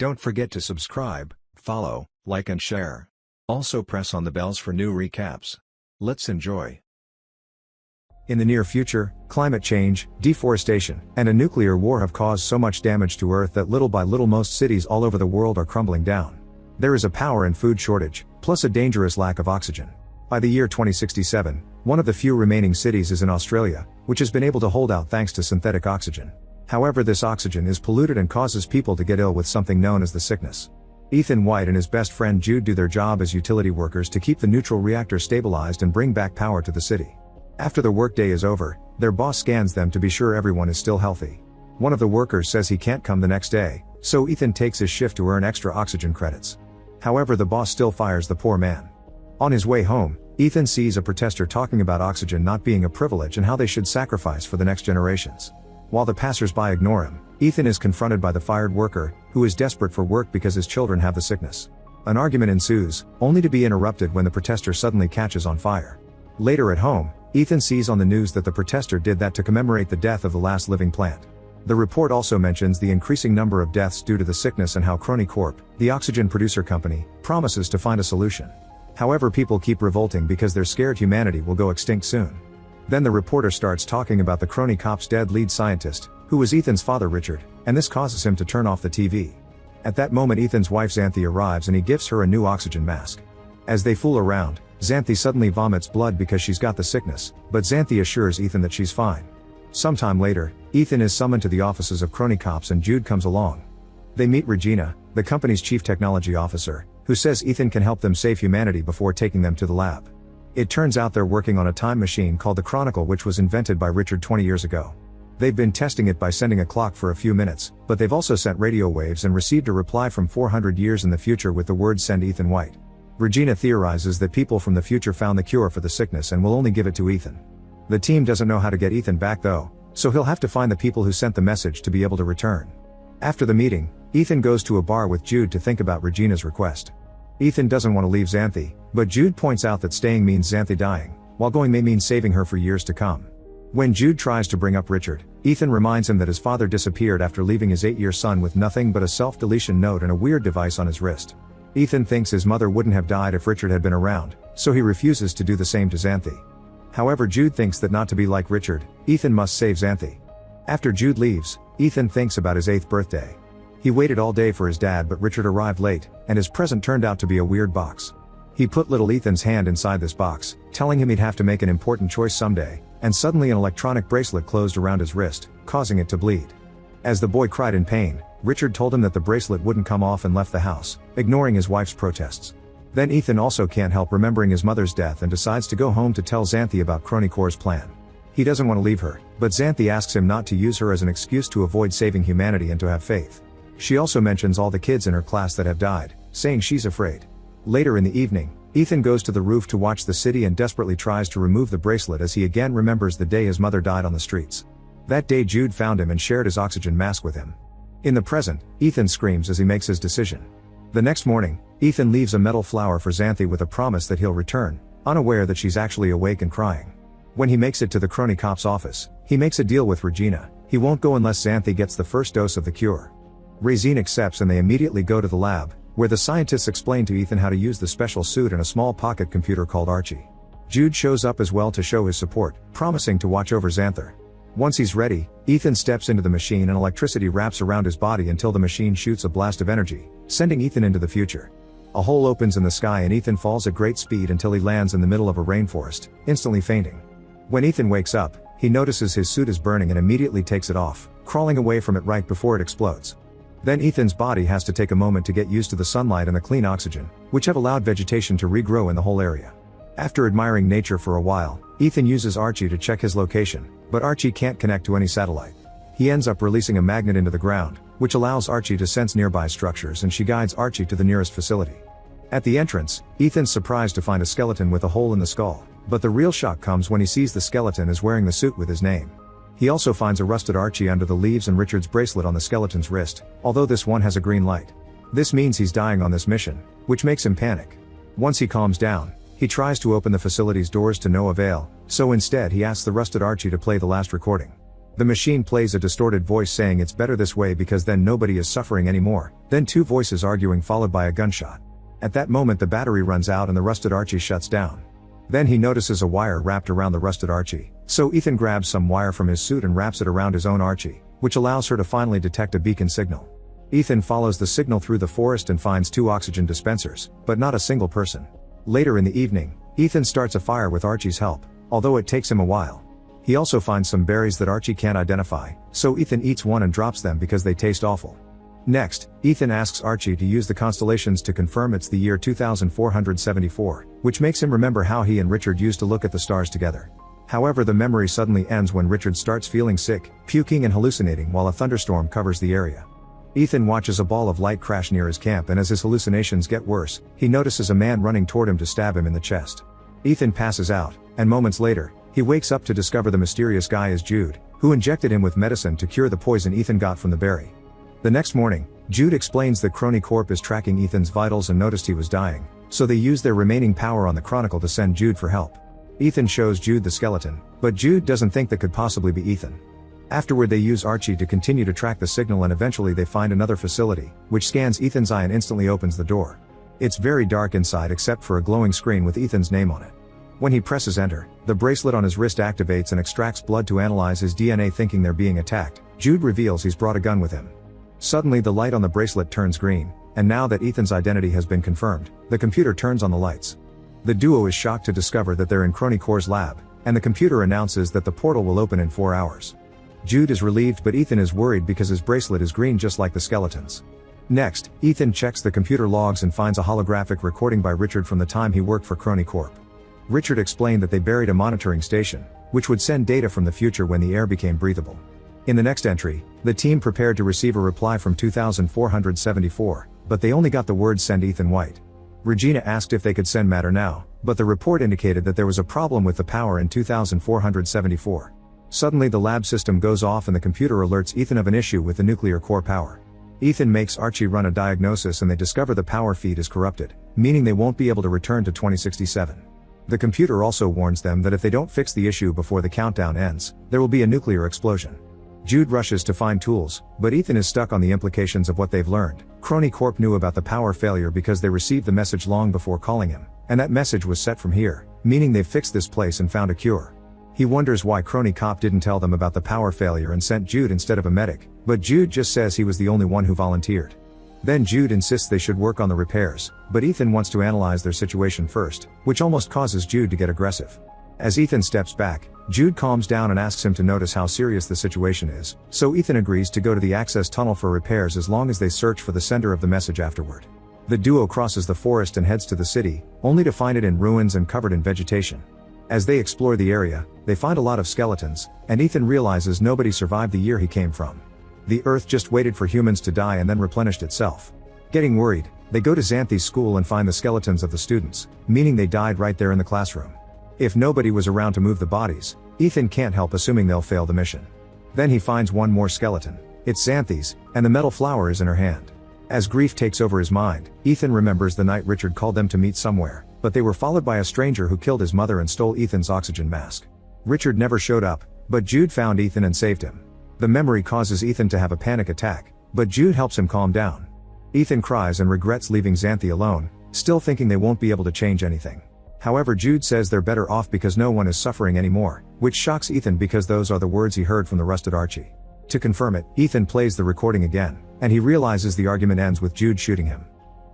Don't forget to subscribe, follow, like and share. Also press on the bells for new recaps. Let's enjoy. In the near future, climate change, deforestation, and a nuclear war have caused so much damage to Earth that little by little most cities all over the world are crumbling down. There is a power and food shortage, plus a dangerous lack of oxygen. By the year 2067, one of the few remaining cities is in Australia, which has been able to hold out thanks to synthetic oxygen. However, this oxygen is polluted and causes people to get ill with something known as the sickness. Ethan White and his best friend Jude do their job as utility workers to keep the neutral reactor stabilized and bring back power to the city. After the workday is over, their boss scans them to be sure everyone is still healthy. One of the workers says he can't come the next day, so Ethan takes his shift to earn extra oxygen credits. However, the boss still fires the poor man. On his way home, Ethan sees a protester talking about oxygen not being a privilege and how they should sacrifice for the next generations. While the passers-by ignore him, Ethan is confronted by the fired worker, who is desperate for work because his children have the sickness. An argument ensues, only to be interrupted when the protester suddenly catches on fire. Later at home, Ethan sees on the news that the protester did that to commemorate the death of the last living plant. The report also mentions the increasing number of deaths due to the sickness and how Crony Corp, the oxygen producer company, promises to find a solution. However, people keep revolting because they're scared humanity will go extinct soon. Then the reporter starts talking about the Crony Corp's dead lead scientist, who was Ethan's father Richard, and this causes him to turn off the TV. At that moment Ethan's wife Xanthi arrives and he gives her a new oxygen mask. As they fool around, Xanthi suddenly vomits blood because she's got the sickness, but Xanthi assures Ethan that she's fine. Sometime later, Ethan is summoned to the offices of Crony Corps and Jude comes along. They meet Regina, the company's chief technology officer, who says Ethan can help them save humanity before taking them to the lab. It turns out they're working on a time machine called the Chronicle, which was invented by Richard 20 years ago. They've been testing it by sending a clock for a few minutes, but they've also sent radio waves and received a reply from 400 years in the future with the words "Send Ethan White." Regina theorizes that people from the future found the cure for the sickness and will only give it to Ethan. The team doesn't know how to get Ethan back though, so he'll have to find the people who sent the message to be able to return. After the meeting, Ethan goes to a bar with Jude to think about Regina's request. Ethan doesn't want to leave Xanthi, but Jude points out that staying means Xanthi dying, while going may mean saving her for years to come. When Jude tries to bring up Richard, Ethan reminds him that his father disappeared after leaving his 8-year son with nothing but a self-deletion note and a weird device on his wrist. Ethan thinks his mother wouldn't have died if Richard had been around, so he refuses to do the same to Xanthi. However, Jude thinks that not to be like Richard, Ethan must save Xanthi. After Jude leaves, Ethan thinks about his 8th birthday. He waited all day for his dad, but Richard arrived late, and his present turned out to be a weird box. He put little Ethan's hand inside this box, telling him he'd have to make an important choice someday, and suddenly an electronic bracelet closed around his wrist, causing it to bleed. As the boy cried in pain, Richard told him that the bracelet wouldn't come off and left the house, ignoring his wife's protests. Then Ethan also can't help remembering his mother's death and decides to go home to tell Xanthi about Crony Corps' plan. He doesn't want to leave her, but Xanthi asks him not to use her as an excuse to avoid saving humanity and to have faith. She also mentions all the kids in her class that have died, saying she's afraid. Later in the evening, Ethan goes to the roof to watch the city and desperately tries to remove the bracelet as he again remembers the day his mother died on the streets. That day Jude found him and shared his oxygen mask with him. In the present, Ethan screams as he makes his decision. The next morning, Ethan leaves a metal flower for Xanthi with a promise that he'll return, unaware that she's actually awake and crying. When he makes it to the Crony Corps' office, he makes a deal with Regina. He won't go unless Xanthi gets the first dose of the cure. Regina accepts and they immediately go to the lab, where the scientists explain to Ethan how to use the special suit and a small pocket computer called Archie. Jude shows up as well to show his support, promising to watch over Xanthi. Once he's ready, Ethan steps into the machine and electricity wraps around his body until the machine shoots a blast of energy, sending Ethan into the future. A hole opens in the sky and Ethan falls at great speed until he lands in the middle of a rainforest, instantly fainting. When Ethan wakes up, he notices his suit is burning and immediately takes it off, crawling away from it right before it explodes. Then Ethan's body has to take a moment to get used to the sunlight and the clean oxygen, which have allowed vegetation to regrow in the whole area. After admiring nature for a while, Ethan uses Archie to check his location, but Archie can't connect to any satellite. He ends up releasing a magnet into the ground, which allows Archie to sense nearby structures, and she guides Archie to the nearest facility. At the entrance, Ethan's surprised to find a skeleton with a hole in the skull, but the real shock comes when he sees the skeleton is wearing the suit with his name. He also finds a rusted Archie under the leaves and Richard's bracelet on the skeleton's wrist, although this one has a green light. This means he's dying on this mission, which makes him panic. Once he calms down, he tries to open the facility's doors to no avail, so instead he asks the rusted Archie to play the last recording. The machine plays a distorted voice saying it's better this way because then nobody is suffering anymore, then two voices arguing followed by a gunshot. At that moment the battery runs out and the rusted Archie shuts down. Then he notices a wire wrapped around the rusted Archie, so Ethan grabs some wire from his suit and wraps it around his own Archie, which allows her to finally detect a beacon signal. Ethan follows the signal through the forest and finds 2 oxygen dispensers, but not a single person. Later in the evening, Ethan starts a fire with Archie's help, although it takes him a while. He also finds some berries that Archie can't identify, so Ethan eats one and drops them because they taste awful. Next, Ethan asks Archie to use the constellations to confirm it's the year 2474, which makes him remember how he and Richard used to look at the stars together. However, the memory suddenly ends when Richard starts feeling sick, puking and hallucinating while a thunderstorm covers the area. Ethan watches a ball of light crash near his camp, and as his hallucinations get worse, he notices a man running toward him to stab him in the chest. Ethan passes out, and moments later, he wakes up to discover the mysterious guy is Jude, who injected him with medicine to cure the poison Ethan got from the berry. The next morning, Jude explains that Crony Corp is tracking Ethan's vitals and noticed he was dying, so they use their remaining power on the Chronicle to send Jude for help. Ethan shows Jude the skeleton, but Jude doesn't think that could possibly be Ethan. Afterward they use Archie to continue to track the signal, and eventually they find another facility, which scans Ethan's eye and instantly opens the door. It's very dark inside except for a glowing screen with Ethan's name on it. When he presses enter, the bracelet on his wrist activates and extracts blood to analyze his DNA. Thinking they're being attacked, Jude reveals he's brought a gun with him. Suddenly the light on the bracelet turns green, and now that Ethan's identity has been confirmed, the computer turns on the lights. The duo is shocked to discover that they're in Crony Corp's lab, and the computer announces that the portal will open in 4 hours. Jude is relieved, but Ethan is worried because his bracelet is green just like the skeleton's. Next, Ethan checks the computer logs and finds a holographic recording by Richard from the time he worked for Crony Corp. Richard explained that they buried a monitoring station, which would send data from the future when the air became breathable. In the next entry, the team prepared to receive a reply from 2474, but they only got the words "send Ethan White." Regina asked if they could send matter now, but the report indicated that there was a problem with the power in 2474. Suddenly the lab system goes off and the computer alerts Ethan of an issue with the nuclear core power. Ethan makes Archie run a diagnosis and they discover the power feed is corrupted, meaning they won't be able to return to 2067. The computer also warns them that if they don't fix the issue before the countdown ends, there will be a nuclear explosion. Jude rushes to find tools, but Ethan is stuck on the implications of what they've learned. Crony Corp knew about the power failure because they received the message long before calling him, and that message was set from here, meaning they've fixed this place and found a cure. He wonders why Crony Corp didn't tell them about the power failure and sent Jude instead of a medic, but Jude just says he was the only one who volunteered. Then Jude insists they should work on the repairs, but Ethan wants to analyze their situation first, which almost causes Jude to get aggressive. As Ethan steps back, Jude calms down and asks him to notice how serious the situation is, so Ethan agrees to go to the access tunnel for repairs as long as they search for the sender of the message afterward. The duo crosses the forest and heads to the city, only to find it in ruins and covered in vegetation. As they explore the area, they find a lot of skeletons, and Ethan realizes nobody survived the year he came from. The Earth just waited for humans to die and then replenished itself. Getting worried, they go to Xanthi's school and find the skeletons of the students, meaning they died right there in the classroom. If nobody was around to move the bodies, Ethan can't help assuming they'll fail the mission. Then he finds one more skeleton. It's Xanthi's, and the metal flower is in her hand. As grief takes over his mind, Ethan remembers the night Richard called them to meet somewhere, but they were followed by a stranger who killed his mother and stole Ethan's oxygen mask. Richard never showed up, but Jude found Ethan and saved him. The memory causes Ethan to have a panic attack, but Jude helps him calm down. Ethan cries and regrets leaving Xanthi alone, still thinking they won't be able to change anything. However, Jude says they're better off because no one is suffering anymore, which shocks Ethan because those are the words he heard from the rusted Archie. To confirm it, Ethan plays the recording again, and he realizes the argument ends with Jude shooting him.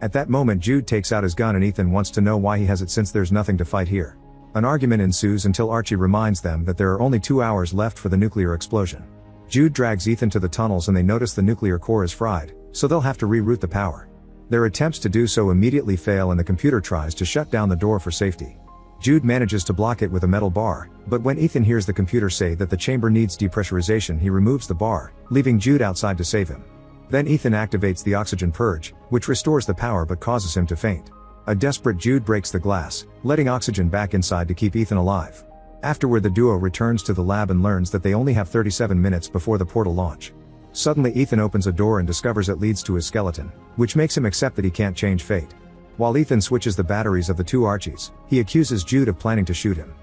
At that moment Jude takes out his gun and Ethan wants to know why he has it since there's nothing to fight here. An argument ensues until Archie reminds them that there are only 2 hours left for the nuclear explosion. Jude drags Ethan to the tunnels and they notice the nuclear core is fried, so they'll have to reroute the power. Their attempts to do so immediately fail and the computer tries to shut down the door for safety. Jude manages to block it with a metal bar, but when Ethan hears the computer say that the chamber needs depressurization, he removes the bar, leaving Jude outside to save him. Then Ethan activates the oxygen purge, which restores the power but causes him to faint. A desperate Jude breaks the glass, letting oxygen back inside to keep Ethan alive. Afterward the duo returns to the lab and learns that they only have 37 minutes before the portal launch. Suddenly Ethan opens a door and discovers it leads to his skeleton, which makes him accept that he can't change fate. While Ethan switches the batteries of the 2 Archies, he accuses Jude of planning to shoot him.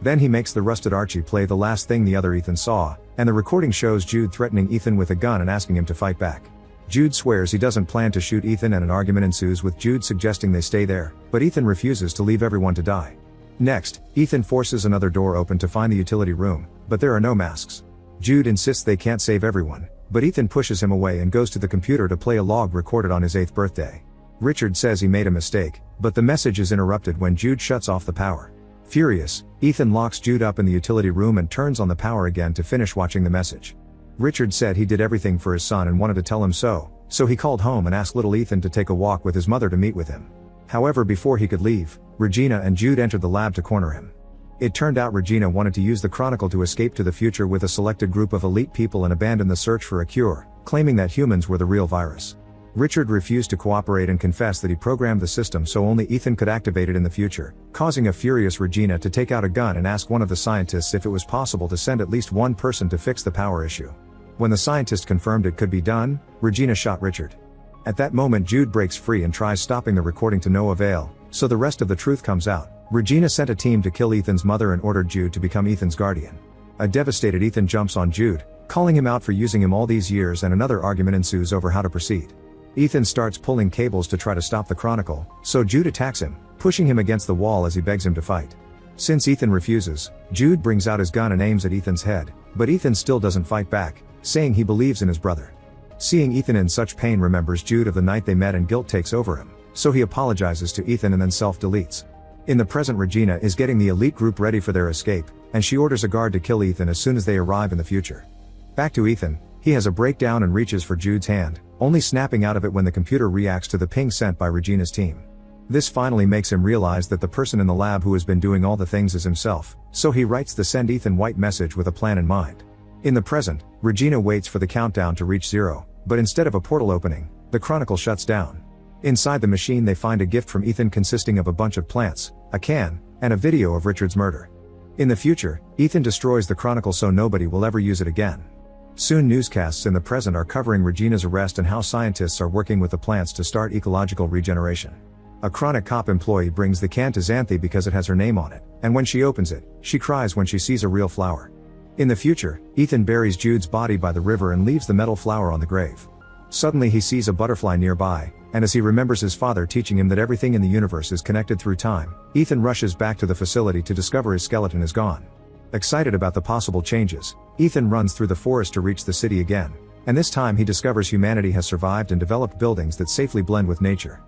Then he makes the rusted Archie play the last thing the other Ethan saw, and the recording shows Jude threatening Ethan with a gun and asking him to fight back. Jude swears he doesn't plan to shoot Ethan and an argument ensues with Jude suggesting they stay there, but Ethan refuses to leave everyone to die. Next, Ethan forces another door open to find the utility room, but there are no masks. Jude insists they can't save everyone, but Ethan pushes him away and goes to the computer to play a log recorded on his 8th birthday. Richard says he made a mistake, but the message is interrupted when Jude shuts off the power. Furious, Ethan locks Jude up in the utility room and turns on the power again to finish watching the message. Richard said he did everything for his son and wanted to tell him so he called home and asked little Ethan to take a walk with his mother to meet with him. However, before he could leave, Regina and Jude entered the lab to corner him. It turned out Regina wanted to use the Chronicle to escape to the future with a selected group of elite people and abandon the search for a cure, claiming that humans were the real virus. Richard refused to cooperate and confessed that he programmed the system so only Ethan could activate it in the future, causing a furious Regina to take out a gun and ask one of the scientists if it was possible to send at least one person to fix the power issue. When the scientist confirmed it could be done, Regina shot Richard. At that moment Jude breaks free and tries stopping the recording to no avail, so the rest of the truth comes out. Regina sent a team to kill Ethan's mother and ordered Jude to become Ethan's guardian. A devastated Ethan jumps on Jude, calling him out for using him all these years, and another argument ensues over how to proceed. Ethan starts pulling cables to try to stop the Chronicle, so Jude attacks him, pushing him against the wall as he begs him to fight. Since Ethan refuses, Jude brings out his gun and aims at Ethan's head, but Ethan still doesn't fight back, saying he believes in his brother. Seeing Ethan in such pain remembers Jude of the night they met and guilt takes over him, so he apologizes to Ethan and then self-deletes. In the present, Regina is getting the elite group ready for their escape, and she orders a guard to kill Ethan as soon as they arrive in the future. Back to Ethan, he has a breakdown and reaches for Jude's hand, only snapping out of it when the computer reacts to the ping sent by Regina's team. This finally makes him realize that the person in the lab who has been doing all the things is himself, so he writes the send Ethan white message with a plan in mind. In the present, Regina waits for the countdown to reach 0, but instead of a portal opening, the Chronicle shuts down. Inside the machine they find a gift from Ethan consisting of a bunch of plants, a can, and a video of Richard's murder. In the future, Ethan destroys the Chronicle so nobody will ever use it again. Soon newscasts in the present are covering Regina's arrest and how scientists are working with the plants to start ecological regeneration. A chronic cop employee brings the can to Xanthi because it has her name on it, and when she opens it, she cries when she sees a real flower. In the future, Ethan buries Jude's body by the river and leaves the metal flower on the grave. Suddenly he sees a butterfly nearby, and as he remembers his father teaching him that everything in the universe is connected through time, Ethan rushes back to the facility to discover his skeleton is gone. Excited about the possible changes, Ethan runs through the forest to reach the city again, and this time he discovers humanity has survived and developed buildings that safely blend with nature.